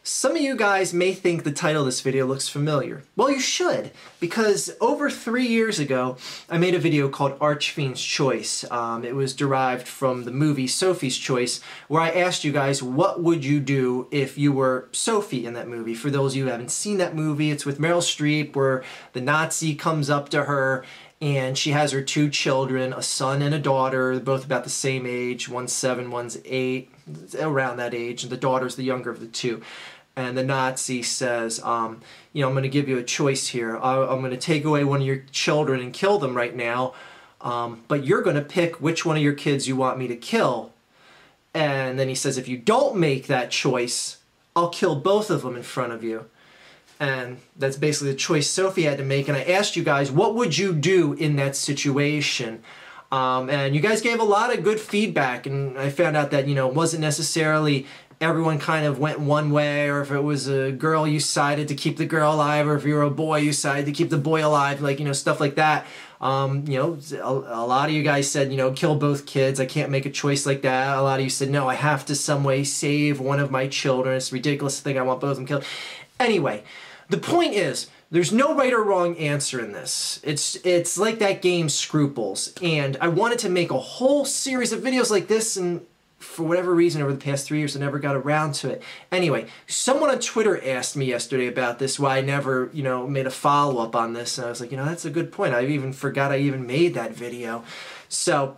Some of you guys may think the title of this video looks familiar. Well, you should, because over 3 years ago, I made a video called Archfiend's Choice. It was derived from the movie Sophie's Choice, where I asked you guys, what would you do if you were Sophie in that movie? For those of you who haven't seen that movie, it's with Meryl Streep, where the Nazi comes up to her, and she has her 2 children, a son and a daughter. They're both about the same age. One's 7, one's 8, around that age, and the daughter's the younger of the 2. And the Nazi says, I'm going to give you a choice here. I'm going to take away one of your children and kill them right now, but you're going to pick which one of your kids you want me to kill. And then he says, if you don't make that choice, I'll kill both of them in front of you. And that's basically the choice Sophie had to make. And I asked you guys, what would you do in that situation? And you guys gave a lot of good feedback, and I found out that, it wasn't necessarily everyone kind of went one way, or if it was a girl, you sided to keep the girl alive, or if you were a boy, you sided to keep the boy alive, stuff like that. A lot of you guys said, kill both kids. I can't make a choice like that. A lot of you said, no, I have to some way save one of my children. It's ridiculous to think I want both of them killed. Anyway, the point is, there's no right or wrong answer in this. It's like that game Scruples, and I wanted to make a whole series of videos like this, and for whatever reason over the past 3 years I never got around to it. Anyway, someone on Twitter asked me yesterday about this, why I never, made a follow-up on this, and I was like, that's a good point. I even forgot I even made that video. So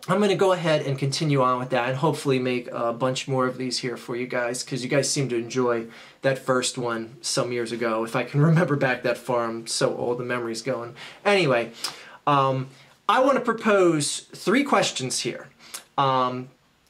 I'm going to go ahead and continue on with that and hopefully make a bunch more of these here for you guys, because you guys seem to enjoy that first one some years ago. If I can remember back that far, I'm so old, the memory's going. Anyway, I want to propose 3 questions here.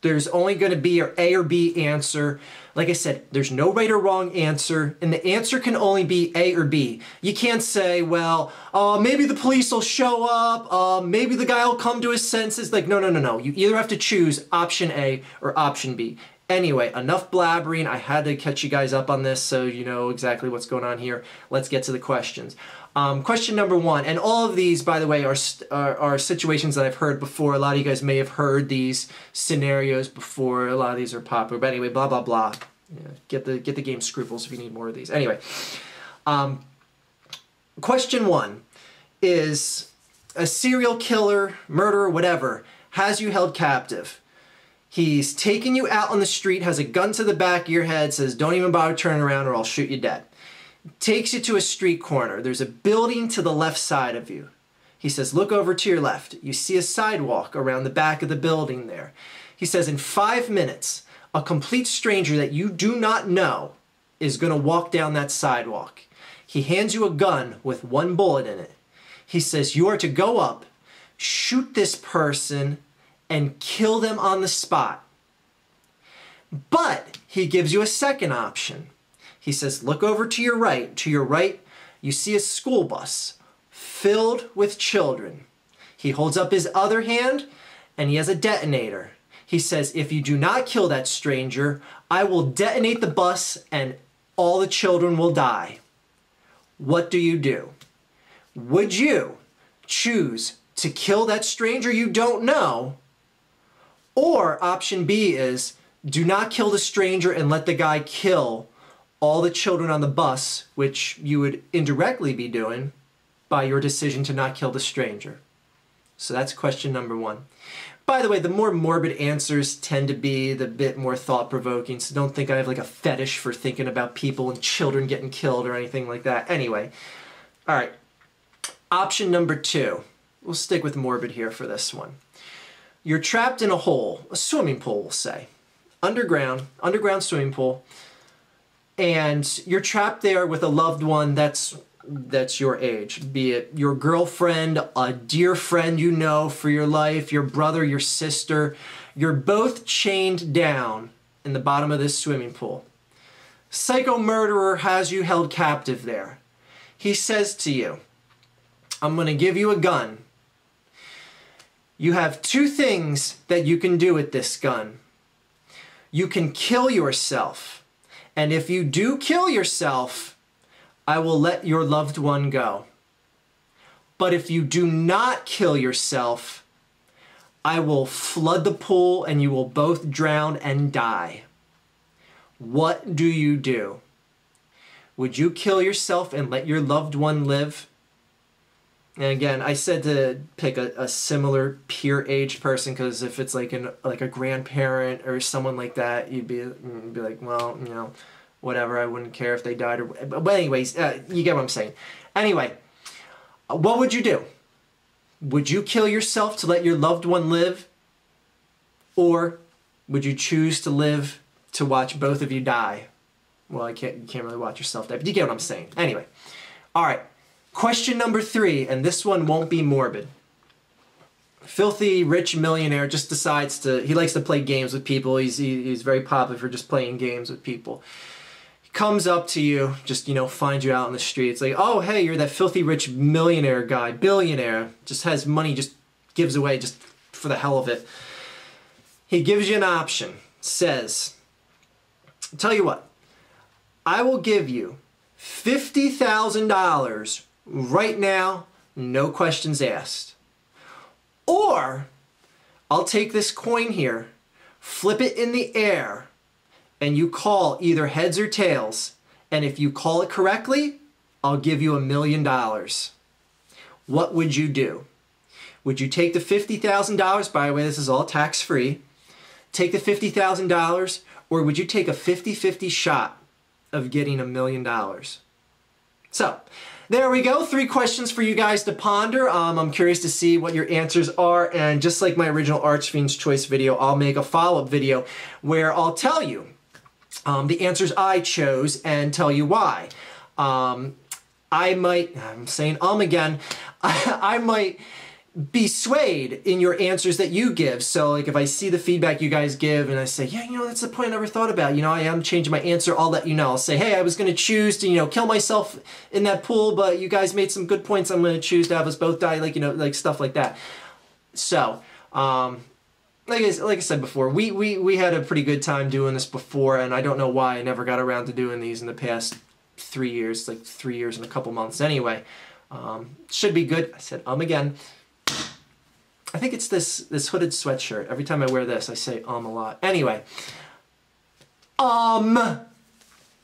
There's only going to be an A or B answer. Like I said, there's no right or wrong answer, and the answer can only be A or B. You can't say, well, maybe the police will show up, maybe the guy will come to his senses. No. You either have to choose option A or option B. Anyway, enough blabbering. I had to catch you guys up on this so you know exactly what's going on here. Let's get to the questions. Question number 1, and all of these, by the way, are situations that I've heard before. A lot of you guys may have heard these scenarios before. A lot of these are popular. But anyway, blah, blah, blah. Yeah, get the game Scruples if you need more of these. Anyway, question 1 is a serial killer, murderer, whatever, has you held captive. He's taking you out on the street, has a gun to the back of your head, says, don't even bother turning around or I'll shoot you dead. Takes you to a street corner. There's a building to the left side of you. He says, look over to your left. You see a sidewalk around the back of the building there. He says, in 5 minutes, a complete stranger that you do not know is going to walk down that sidewalk. He hands you a gun with 1 bullet in it. He says, you are to go up, shoot this person, and kill them on the spot. But he gives you a second option. He says, look over to your right. To your right, you see a school bus filled with children. He holds up his other hand, and he has a detonator. He says, if you do not kill that stranger, I will detonate the bus and all the children will die. What do you do? Would you choose to kill that stranger you don't know? Or option B is, do not kill the stranger and let the guy kill all the children on the bus, which you would indirectly be doing by your decision to not kill the stranger. So that's question number 1. By the way, the more morbid answers tend to be the bit more thought-provoking, so don't think I have like a fetish for thinking about people and children getting killed or anything like that. Anyway, all right. Option number 2. We'll stick with morbid here for this one. You're trapped in a hole, a swimming pool, we'll say. Underground swimming pool. And you're trapped there with a loved one that's your age, be it your girlfriend, a dear friend you know for your life, your brother, your sister. You're both chained down in the bottom of this swimming pool. Psycho murderer has you held captive there. He says to you, I'm going to give you a gun. You have 2 things that you can do with this gun. You can kill yourself. And if you do kill yourself, I will let your loved one go. But if you do not kill yourself, I will flood the pool and you will both drown and die. What do you do? Would you kill yourself and let your loved one live? And again, I said to pick a similar peer age person, because if it's like a grandparent or someone like that, you'd be like, well, you know, whatever. I wouldn't care if they died. But anyways, you get what I'm saying. Anyway, what would you do? Would you kill yourself to let your loved one live? Or would you choose to live to watch both of you die? Well, you can't really watch yourself die, but you get what I'm saying. Anyway, all right. Question number 3, and this one won't be morbid. Filthy rich millionaire just decides he likes to play games with people. He's very popular for just playing games with people. He comes up to you, just, you know, finds you out in the street. It's like, oh, hey, you're that filthy rich millionaire guy, billionaire, just has money, just gives away just for the hell of it. He gives you an option, says, tell you what, I will give you $50,000 right now, no questions asked. Or I'll take this coin here, flip it in the air, and you call either heads or tails. And if you call it correctly, I'll give you $1 million. What would you do? Would you take the $50,000? By the way, this is all tax-free. Take the $50,000, or would you take a 50-50 shot of getting $1 million? So, there we go. 3 questions for you guys to ponder. I'm curious to see what your answers are, and just like my original Archfiend's Choice video, I'll make a follow-up video where I'll tell you the answers I chose and tell you why. I'm saying again, I might be swayed in your answers that you give. So like if I see the feedback you guys give and I say, yeah, you know, that's the point I never thought about, you know, I am changing my answer, I'll let you know. I'll say, hey, I was going to choose to, you know, kill myself in that pool, but you guys made some good points. I'm going to choose to have us both die, like, you know, like stuff like that. So, like I said before, we had a pretty good time doing this before, and I don't know why I never got around to doing these in the past 3 years, like 3 years and a couple months anyway. Should be good. I said again. I think it's this hooded sweatshirt. Every time I wear this, I say a lot. Anyway,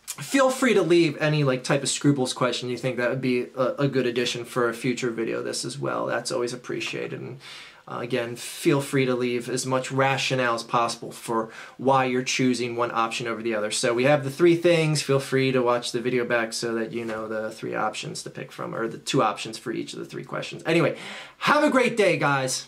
feel free to leave any like type of scruples question you think that would be a good addition for a future video this as well. That's always appreciated. And again, feel free to leave as much rationale as possible for why you're choosing one option over the other. So we have the 3 things. Feel free to watch the video back so that you know the 3 options to pick from, or the 2 options for each of the 3 questions. Anyway, have a great day, guys.